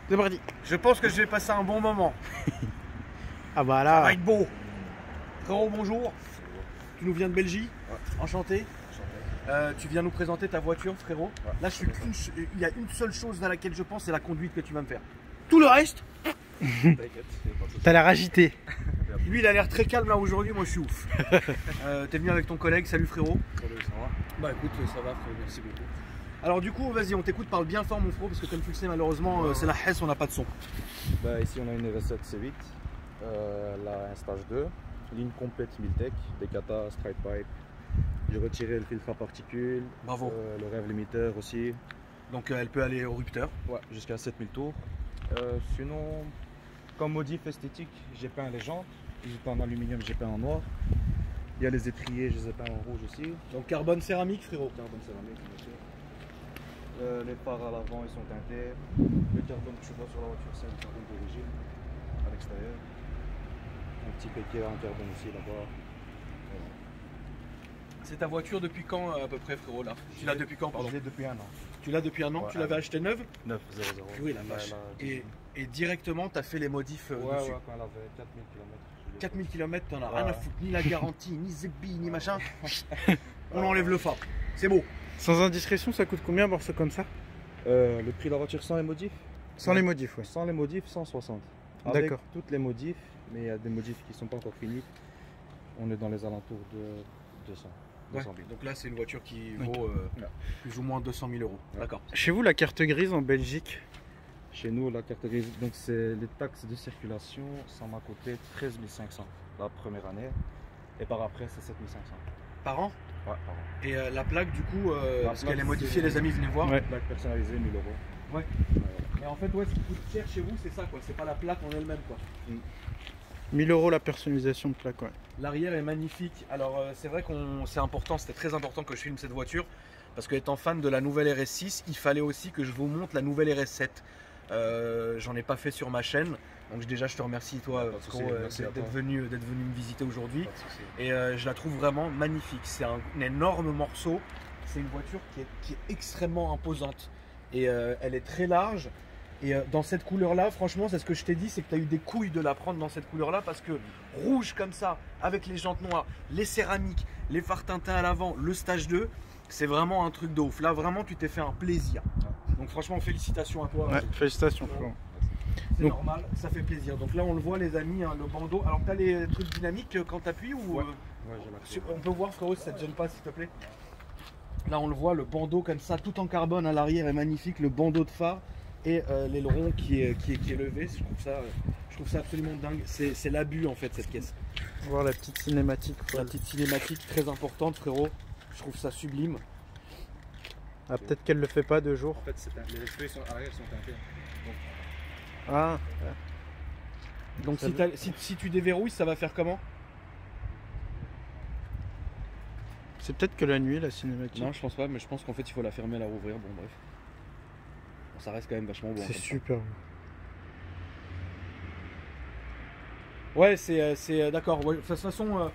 C'est parti. Je pense que je vais passer un bon moment. Ah bah Ça là. va être beau. Frérot, bonjour. Tu nous viens de Belgique. Ouais. Enchanté. Tu viens nous présenter ta voiture, frérot. Ouais. Là, il y a une seule chose dans laquelle je pense, c'est la conduite que tu vas me faire. Tout le reste, T'as l'air agité. lui, il a l'air très calme là aujourd'hui. Moi, je suis ouf. T'es venu avec ton collègue. Salut, frérot. Salut, ça va? Bah écoute, ça va, frérot. Merci beaucoup. Alors du coup, vas-y, on t'écoute, parle bien fort, mon frérot, parce que comme tu le sais, malheureusement, c'est la Hesse, on n'a pas de son. Bah, ici, on a une RS7 C8, là, un stage 2, ligne complète Miltech, des kata, straight pipe. J'ai retiré le filtre à particules, Bravo. le rev limiteur aussi. Donc elle peut aller au rupteur. Ouais, jusqu'à 7000 tours. Sinon, comme modif esthétique, j'ai peint les jantes. J'ai peint en aluminium, j'ai peint en noir. Il y a les étriers, je les ai peints en rouge aussi. Donc carbone céramique, frérot. Carbone céramique, bien sûr. Les phares à l'avant, ils sont teintés. Le carbone que tu vois sur la voiture, c'est un carbone d'origine, à l'extérieur. Un petit péquet en carbone aussi là-bas. C'est ta voiture depuis quand à peu près, frérot, là? Tu l'as depuis quand, pardon? Je l'ai depuis un an. Tu l'as depuis un an? Ouais, Tu l'avais acheté neuve? 9, 0, 0. Oui, la vache. Et directement, tu as fait les modifs ouais, dessus. ouais, quand elle avait 4000 km. 4000 km, t'en as Ouais. rien à foutre, ni la garantie, ni Zigbee, ni machin. On enlève le phare. C'est beau. Sans indiscrétion, ça coûte combien un morceau comme ça? Le prix de la voiture sans les modifs? Sans les modifs, ouais. Sans les modifs, 160. Avec D'accord. toutes les modifs, mais il y a des modifs qui ne sont pas encore finis. On est dans les alentours de 200. Ouais. 200 000. Donc là, c'est une voiture qui Ok. vaut Ouais. plus ou moins 200 000 euros. Ouais. D'accord. Chez vous, la carte grise en Belgique, Chez nous, la carte grise, donc c'est les taxes de circulation, ça m'a coûté 13 500 la première année. Et par après, c'est 7 500. Par an? Ouais, par an. Et la plaque, du coup, parce plaque, qu'elle est modifiée, c'est- les amis, venez voir. Ouais. Plaque personnalisée, 1000 euros. Ouais. Mais en fait, ouais, ce qui coûte cher chez vous, c'est ça, quoi. C'est pas la plaque en elle-même, quoi. 1000 euros la personnalisation de plaque, ouais. L'arrière est magnifique. Alors, c'est vrai c'est important, c'était très important que je filme cette voiture. Parce que étant fan de la nouvelle RS6, il fallait aussi que je vous montre la nouvelle RS7. J'en ai pas fait sur ma chaîne. Donc déjà, je te remercie, toi, Pas de souci, Scro, merci à d'être toi. venu me visiter aujourd'hui. Pas de souci. Et je la trouve vraiment magnifique. C'est un énorme morceau. C'est une voiture qui est extrêmement imposante. Et elle est très large. Et dans cette couleur-là, franchement, c'est ce que je t'ai dit, c'est que tu as eu des couilles de la prendre dans cette couleur-là. Parce que rouge comme ça, avec les jantes noires, les céramiques, les phares teintés à l'avant, le stage 2, c'est vraiment un truc de ouf. Là, vraiment, tu t'es fait un plaisir. Donc franchement, félicitations à toi. Ouais, félicitations, Florent. C'est Donc- normal, ça fait plaisir. Donc là, on le voit, les amis, hein, le bandeau. Alors, tu as les trucs dynamiques quand tu appuies ou Ouais. Ouais, j'ai la clé. on peut voir, frérot, si ça te gêne pas, s'il te plaît. Là, on le voit, le bandeau comme ça, tout en carbone à l'arrière est magnifique. Le bandeau de phare et l'aileron qui est levé. Je trouve ça absolument dingue. C'est l'abus, en fait, cette caisse. Voir la petite cinématique. La petite cinématique très importante, frérot. Je trouve ça sublime. Ah, peut-être qu'elle le fait pas 2 jours. En fait, les feux à l'arrière sont teintés. Ah, Donc, Ça si tu déverrouilles, ça va faire comment? c'est peut-être que la nuit, la cinématique. Non, je pense pas, mais je pense qu'en fait, il faut la fermer, la rouvrir. Bon, bref. Bon, ça reste quand même vachement bon. C'est comme ça. super. Ouais, c'est d'accord. Ouais, de toute façon,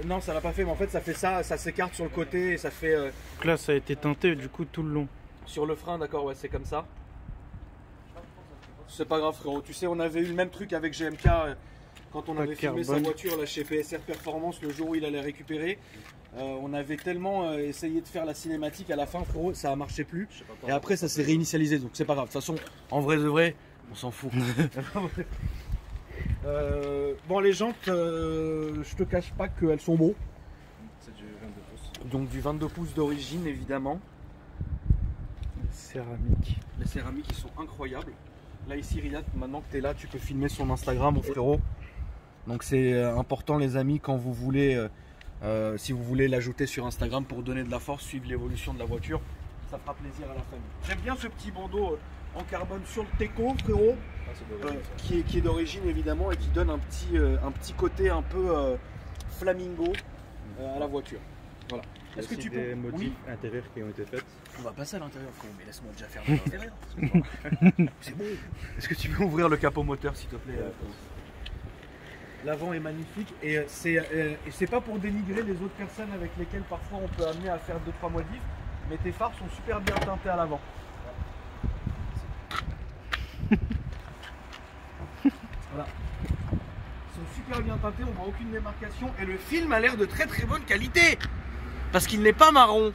non, ça l'a pas fait, mais en fait, ça fait ça s'écarte sur le côté et ça fait Donc là, ça a été teinté du coup tout le long. sur le frein, d'accord, ouais, c'est comme ça. C'est pas grave, frérot. Tu sais, on avait eu le même truc avec GMK quand on Pas avait filmé sa carbone. voiture là, chez PSR Performance le jour où il allait récupérer. On avait tellement essayé de faire la cinématique à la fin, frérot, ça a marché plus. Et après, ça s'est réinitialisé, donc c'est pas grave. De toute façon, en vrai de vrai, on s'en fout. Bon, les jantes, je te cache pas qu'elles sont beaux. C'est du 22 pouces. Donc du 22 pouces d'origine, évidemment. Céramique. Les céramiques, ils sont incroyables. Là, ici, Riyad, maintenant que tu es là, tu peux filmer son Instagram, mon frérot. Donc c'est important, les amis, quand vous voulez, si vous voulez l'ajouter sur Instagram pour donner de la force, suivre l'évolution de la voiture, ça fera plaisir à la famille. J'aime bien ce petit bandeau en carbone sur le Teco, frérot, Ah, c'est d'origine, qui est d'origine évidemment et qui donne un petit côté un peu flamingo à la voiture. Voilà. Il y a Est-ce que aussi tu des peux... modifs Oui, intérieurs qui ont été faits. on va passer à l'intérieur, frérot, mais laisse-moi déjà faire l'intérieur. C'est bon. Est-ce que tu peux ouvrir le capot moteur, s'il te plaît? L'avant est magnifique et c'est pas pour dénigrer les autres personnes avec lesquelles parfois on peut amener à faire 2-3 modifs, mais tes phares sont super bien teintés à l'avant. bien teinté, on voit aucune démarcation et le film a l'air de très très bonne qualité parce qu'il n'est pas marron.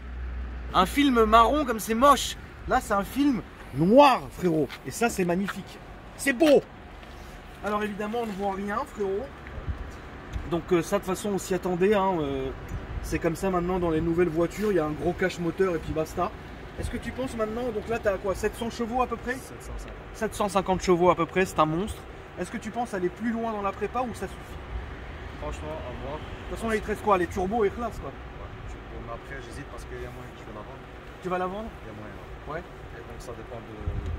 Un film marron comme c'est moche. Là c'est un film noir frérot et ça c'est magnifique. C'est beau. Alors évidemment on ne voit rien frérot. Donc ça de toute façon on s'y attendait hein, c'est comme ça maintenant dans les nouvelles voitures, il y a un gros cache moteur et puis basta. Est-ce que tu penses maintenant, donc là tu as quoi, 700 chevaux à peu près? 750 chevaux à peu près, c'est un monstre. Est-ce que tu penses aller plus loin dans la prépa ou ça suffit? Franchement, à voir. De toute façon là il te reste quoi, les turbos et classe quoi. Ouais. Bon, après, j'hésite parce qu'il y a moyen que je vais la vendre. Tu vas la vendre? Il y a moyen. Ouais. Et donc ça dépend de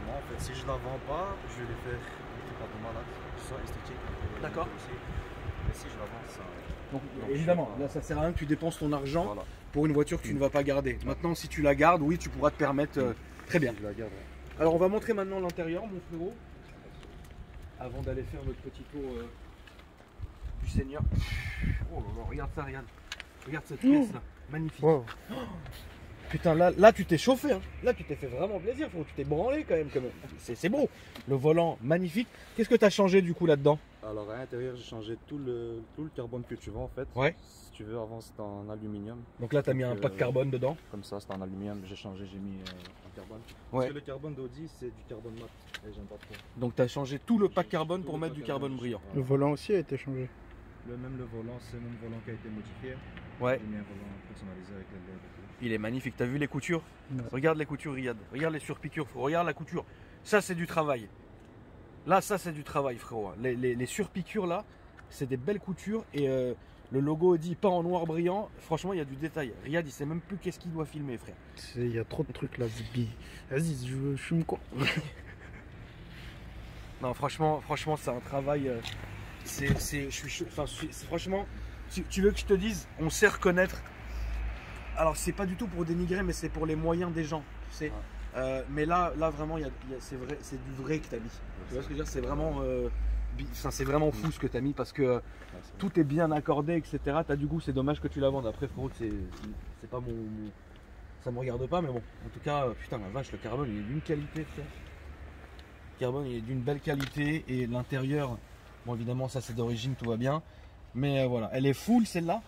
moi. En fait, si je la vends pas, je vais les faire un truc pas de malade, soit esthétique. D'accord. Mais si je la vends, ça. Donc évidemment, là ça sert à rien que tu dépenses ton argent Voilà. pour une voiture que tu ne vas pas garder. Maintenant si tu la gardes, oui tu pourras te permettre très bien. Si je la garde, ouais. Alors on va montrer maintenant l'intérieur mon frérot. Avant d'aller faire notre petit tour du Seigneur. Oh là là, regarde ça, regarde. Regarde cette pièce là, magnifique. Wow. Putain, là tu t'es chauffé, hein. Là tu t'es fait vraiment plaisir, frérot. Tu t'es branlé quand même. C'est beau. Le volant, magnifique. Qu'est-ce que tu as changé du coup là-dedans? Alors à l'intérieur, j'ai changé tout le carbone que tu veux en fait. Ouais. Si tu veux, avant c'était en aluminium. Donc là tu as mis un pack carbone dedans. Comme ça, c'était en aluminium. J'ai changé, j'ai mis en carbone. Ouais. Parce que le carbone d'Audi, c'est du carbone mat. Et j'aime pas trop. Donc tu as changé tout le pack carbone Tout pour le mettre pack du carbone brillant. Le volant aussi a été changé. Même le volant, c'est mon volant qui a été modifié. Ouais. J'ai mis un volant personnalisé avec les LED et tout. Il est magnifique. T'as vu les coutures? Ouais. Regarde les coutures, Riyad. Regarde les surpiqûres, frérot. Regarde la couture. Ça, c'est du travail. Là, ça, c'est du travail, frérot. Les surpiqûres, là, c'est des belles coutures. Et le logo dit pas en noir brillant. Franchement, il y a du détail. Riyad, il sait même plus qu'est-ce qu'il doit filmer, frère. Il y a trop de trucs là, Zibi. Vas-y, je fume quoi? Non, franchement, c'est un travail. Franchement, tu veux que je te dise, on sait reconnaître. Alors, c'est pas du tout pour dénigrer, mais c'est pour les moyens des gens. Tu sais. Mais là vraiment, c'est vrai, c'est du vrai que t'as mis. Tu vois ce que je veux dire? C'est vraiment, c'est vraiment fou ce que t'as mis parce que tout est bien accordé, etc. T'as du goût. C'est dommage que tu la vendes. Après, frérot, c'est pas mon, ça me regarde pas, mais bon. En tout cas, putain, la vache, le carbone, il est d'une qualité, frère. Le carbone, il est d'une belle qualité et l'intérieur, bon, évidemment, ça c'est d'origine, tout va bien. Mais voilà, elle est full celle-là.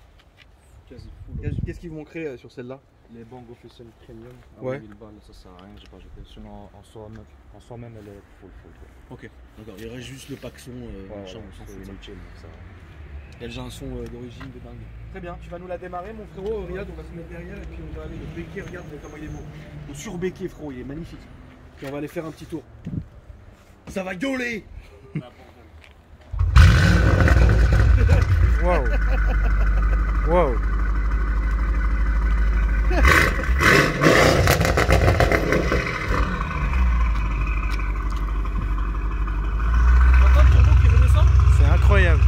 Quasi full. Qu'est-ce qu'ils vont créer sur celle-là? Les bangs officiels premium. Ouais. 1000 balles, ça sert à rien, j'ai pas jeté. Sinon, en soi-même, elle est full. Quoi. Ok, d'accord, il reste juste le pack son, machin, on s'en fout. c'est inutile, donc ça. Il y a déjà un son d'origine de dingue. Très bien, tu vas nous la démarrer, mon frérot. Riyad, on va se mettre derrière et puis on va aller le béquet. Regarde comment il est beau. Le surbéquet, frérot, il est magnifique. Puis on va aller faire un petit tour. Ça va gueuler! Waouh! Waouh! T'entends le turbo qui redescend? C'est incroyable!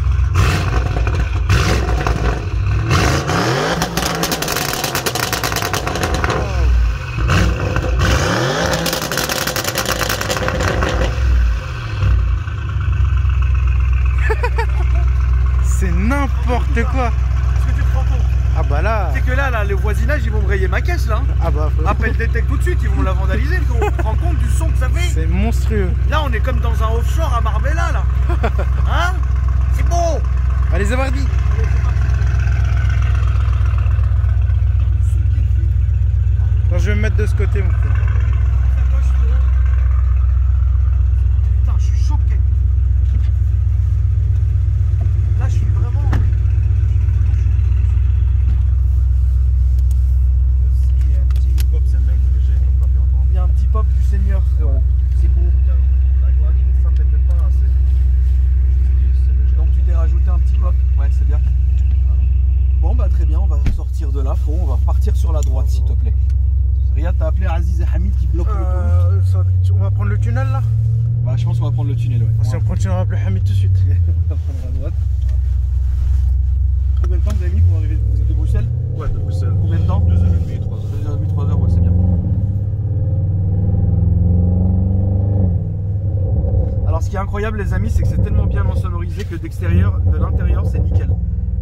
C'est n'importe quoi! Est-ce que tu te rends compte? Ah bah là! C'est que là, le voisinage, ils vont me rayer ma caisse là. Ah bah Appel détecte tout de suite, ils vont la vandaliser. Tu te rends compte du son que ça fait? c'est monstrueux! Là, on est comme dans un offshore à Marbella là. Hein? C'est beau! Allez, Zabardi! Attends, je vais me mettre de ce côté, mon frère. Putain, je suis choqué. Là, je suis vraiment. Il y a un petit pop, c'est le mec léger, comme t'as pu entendre. Il y a un petit pop du Seigneur, frérot. C'est beau. La ligne, ça pète pas assez. Donc, tu t'es rajouté un petit pop. Ouais, c'est bien. Bon, bah, très bien, on va sortir de là, frérot. On va repartir sur la droite, s'il te plaît. Riyad, t'as appelé Aziz et Hamid qui bloquent l'autoroute. On va prendre le tunnel là? Bah, je pense qu'on va prendre le tunnel, ouais. Si on prend le tunnel, on va appeler Hamid tout de suite. On va prendre à droite. Combien de temps vous avez mis pour arriver de Bruxelles? Ouais, de Bruxelles. Combien de temps? 2h30, 3h. 2h30, 3h, ouais, c'est bien. Alors, ce qui est incroyable, les amis, c'est que c'est tellement bien ensonorisé que d'extérieur, de l'intérieur, c'est nickel.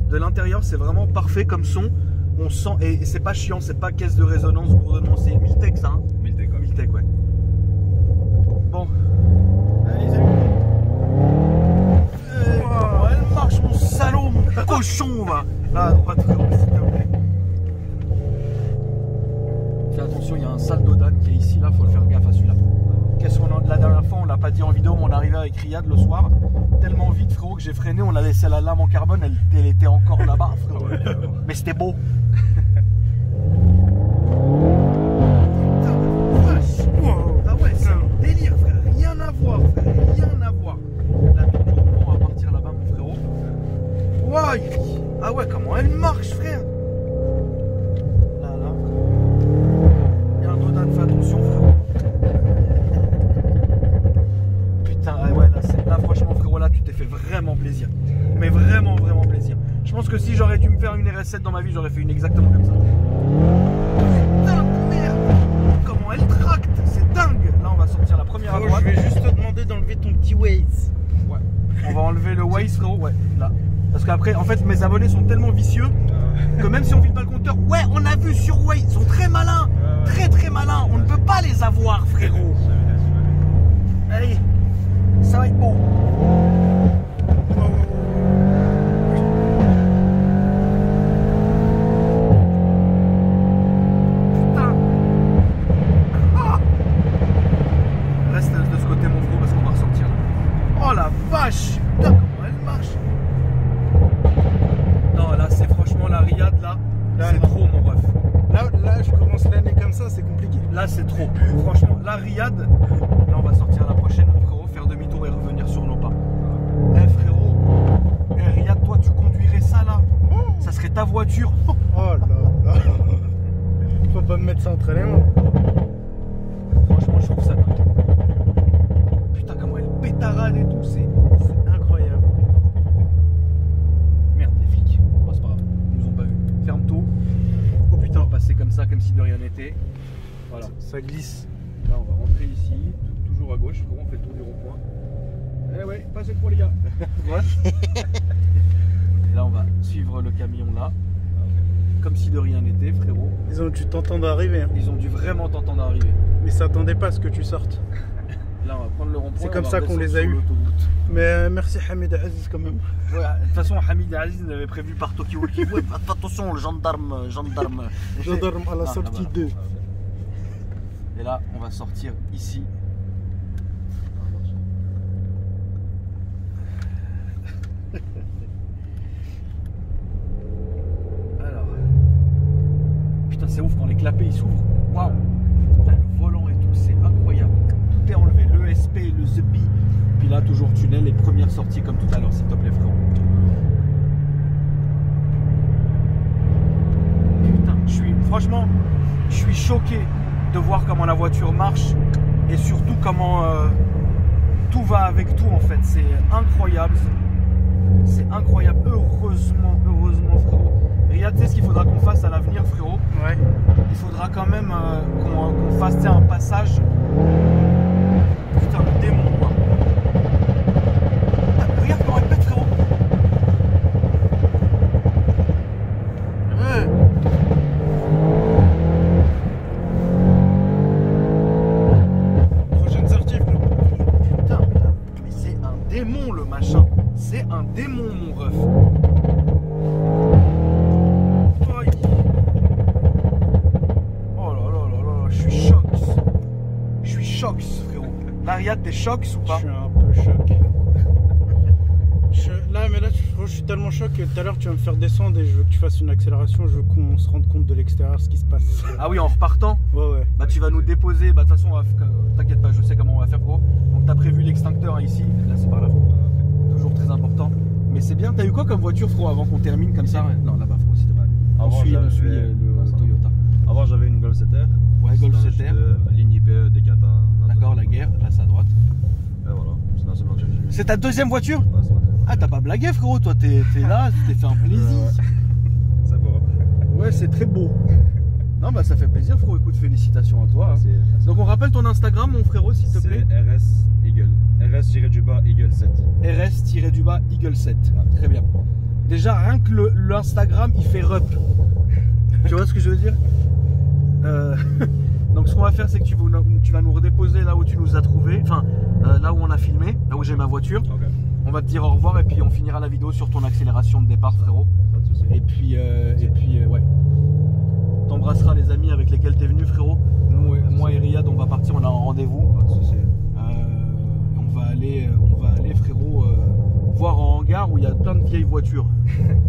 De l'intérieur, c'est vraiment parfait comme son. On sent, et c'est pas chiant, c'est pas caisse de résonance, bourdonnement, c'est Miltech ça, hein? Miltech, ouais. Miltech, ouais. Bon. Allez, salut. Elle marche, mon salaud! cochon, va. Là, à droite, frérot, s'il te plaît. Fais attention, il y a un sale d'Odane qui est ici, là, faut le faire gaffe à celui-là. La dernière fois, on l'a pas dit en vidéo, mais on est arrivé avec Riyad le soir, tellement vite, frérot, que j'ai freiné, on a laissé la lame en carbone, elle était encore là-bas, frérot. Mais c'était beau. Ah ouais, c'est un délire, frère. Rien à voir, frère. Rien à voir. La vidéo, on va partir là-bas, mon frérot. Ouais. Ah ouais, comment elle marche, frère. Là, frérot. Il y a un Dodan, fais attention, frérot. Putain, ouais, là, franchement, frérot, là, tu t'es fait vraiment plaisir. Mais vraiment, vraiment plaisir. Je pense que si j'aurais dû me faire une RS7 dans ma vie, j'aurais fait une exactement comme ça. Putain de merde. Comment elle tracte, c'est dingue. Là, on va sortir la première à droite. Je vais juste te demander d'enlever ton petit Waze. Ouais. On va enlever le Waze, frérot. Ouais, là. Parce qu'après, en fait, mes abonnés sont tellement vicieux que même si on vit pas le compteur, ouais, on a vu sur Waze, ils sont très malins. Très très malins. On ne peut pas les avoir, frérot. Allez, ça va être beau. Putain, comment elle marche. Non, là, c'est franchement la Riyad, là c'est trop, mon ref. Là, je commence l'année comme ça, c'est compliqué. Là, c'est trop. Franchement, la Riyad, là, on va sortir la prochaine, mon frérot, faire demi-tour et revenir sur nos pas. Eh, frérot, Riyad, toi, tu conduirais ça, là. Ça serait ta voiture. Oh là là. Faut pas me mettre ça entre les mains. Franchement, je trouve ça dingue. Putain, comment elle pétarade et tout, c'est incroyable. Merde, les flics. Oh, c'est pas grave, ils nous ont pas vu. Ferme tout. Oh putain, on va passer comme ça, comme si de rien n'était. Voilà. Ça glisse. Là, on va rentrer ici, toujours à gauche. On fait le tour du rond-point. Eh ouais, pas cette fois, les gars. Et là, on va suivre le camion là. Comme si de rien n'était, frérot. Ils ont dû t'entendre arriver. Hein. Ils ont dû vraiment t'entendre arriver. Mais ça s'attendait pas à ce que tu sortes. Là, on va prendre le rond-point. C'est comme ça qu'on les a eu. Mais merci Hamid Aziz quand même. Ouais, de toute façon, Hamid Aziz avait prévu par Tokyo Walkie. Ouais, attention, le gendarme à la sortie 2. Et là, on va sortir ici. Alors. Putain, c'est ouf quand les clapets ils s'ouvrent. Waouh! Le volant et tout, c'est incroyable. Tout est enlevé, le SP, le ZB. Puis là, toujours tunnel et première sortie comme tout à l'heure, s'il te plaît, frérot. Putain, franchement, je suis choqué de voir comment la voiture marche et surtout comment tout va avec tout en fait. C'est incroyable. C'est incroyable. Heureusement, frérot. Riyad, tu sais ce qu'il faudra qu'on fasse à l'avenir, frérot? Ouais. Il faudra quand même qu'on fasse un passage. Putain, le démon, quoi. Ah, regarde comment elle pète, frérot. Ouais. Prochaine sortie, frérot. Putain, mais c'est un démon, le machin. C'est un démon, mon ref. Là, Riyad, t'es choqué ou pas? Je suis un peu choqué. Là, je suis tellement choqué que tout à l'heure tu vas me faire descendre et je veux que tu fasses une accélération. Je veux qu'on se rende compte de l'extérieur, ce qui se passe. Ah oui, en repartant? Ouais. Bah, tu vas nous déposer. Bah, de toute façon, t'inquiète pas, je sais comment on va faire, gros. Donc, t'as prévu l'extincteur ici. Là, c'est par là. Toujours très important. Mais c'est bien. T'as eu quoi comme voiture, frérot, avant qu'on termine comme ça? Non, là-bas, frérot, c'était pas. On suit le Toyota. Avant, j'avais une Golf 7R. Ouais, Golf 7R. Ligne IP, Decathlon. D'accord, la guerre, là c'est à droite. Et voilà, c'est la seule voiture que j'ai. C'est ta deuxième voiture? Ouais, c'est ma deuxième. Ah, t'as pas blagué, frérot, toi t'es là, tu t'es fait un plaisir. C'est beau. Ouais, c'est très beau. Non, bah ça fait plaisir, frérot. Écoute, félicitations à toi. Merci. Donc on rappelle ton Instagram, mon frérot, s'il te plaît. RS Eagle. RS-Eagle 7. RS-Eagle 7. Très bien. Déjà, rien que l'Instagram, il fait rep. Tu vois ce que je veux dire? Donc ce qu'on va faire, c'est que tu vas nous redéposer là où tu nous as trouvé, enfin là où on a a filmé, là où j'ai ma voiture. Ok. On va te dire au revoir et puis on finira la vidéo sur ton accélération de départ, frérot. Pas de soucis. Et puis ouais. T'embrasseras les amis avec lesquels t'es venu, frérot. Nous, moi et Riyad, on va partir, on a un rendez-vous. Pas de soucis. On va aller, frérot, voir en hangar où il y a plein de vieilles voitures.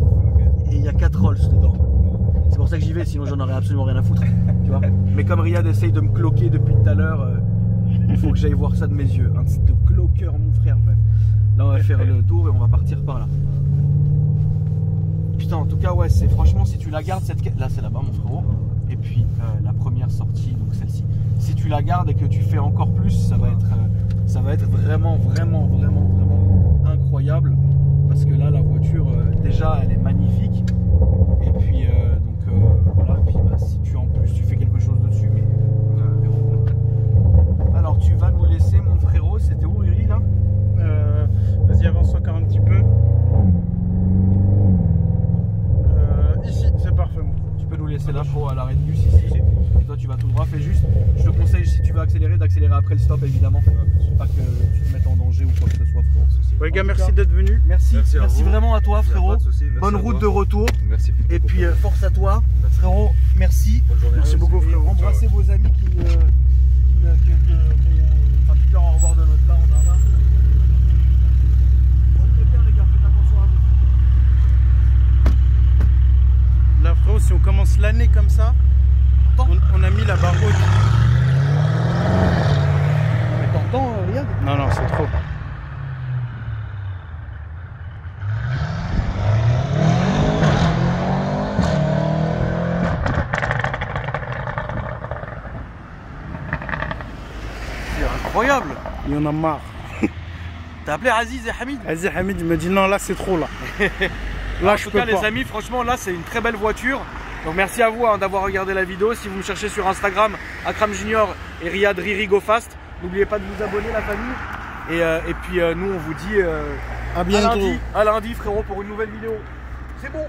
Ok. Et il y a 4 Rolls dedans. C'est pour ça que j'y vais, sinon j'en aurais absolument rien à foutre. Tu vois. Mais comme Riyad essaye de me cloquer depuis tout à l'heure, il faut que j'aille voir ça de mes yeux. Un de cloqueur, mon frère. Bref. Là, on va faire le tour et on va partir par là. Putain, en tout cas, ouais, c'est franchement, si tu la gardes, là, c'est là-bas, mon frérot. Et puis, la première sortie, donc celle-ci. Si tu la gardes et que tu fais encore plus, ça va être vraiment incroyable. Parce que là, la voiture, déjà, elle est magnifique. Et puis, voilà. Et puis, bah, si tu en plus, tu fais quelque chose dessus, mais. Alors, tu vas nous laisser, mon frérot. C'était où, Iri, là? Vas-y, avance encore un petit peu. Ici, c'est parfait. Tu peux nous laisser là, à l'arrêt de bus ici. Et toi, tu vas tout droit. Fais juste. Je te conseille, si tu veux accélérer, d'accélérer après le stop, évidemment. Pas que tu te mettes en danger ou quoi que ce soit, frérot. Ouais, gars, merci d'être venu. Merci à vous. vraiment à toi, Y a frérot. pas de soucis, merci Bonne à route toi. de retour. Merci. Et puis, force à toi, Merci. frérot. Merci. Bonne journée. Merci beaucoup, Et frérot. embrassez vos amis qui dites leur au revoir de notre part. On a bien, les gars, faites attention à vous. Là, frérot, si on commence l'année comme ça, on a mis la barre haute. Mais t'entends, Riyad? Non, non, c'est trop. C'est incroyable. Il y en a marre. T'as appelé Aziz et Hamid? Vas-y, Hamid, il me dit non, là, c'est trop, là. Là, En je tout peux cas, pas. les amis, franchement, là, c'est une très belle voiture. Donc, merci à vous d'avoir regardé la vidéo. Si vous me cherchez sur Instagram, Akram Junior et Riyad Riri Go Fast, n'oubliez pas de vous abonner, la famille. Et puis, nous, on vous dit À bientôt. à lundi, frérot, pour une nouvelle vidéo. C'est bon.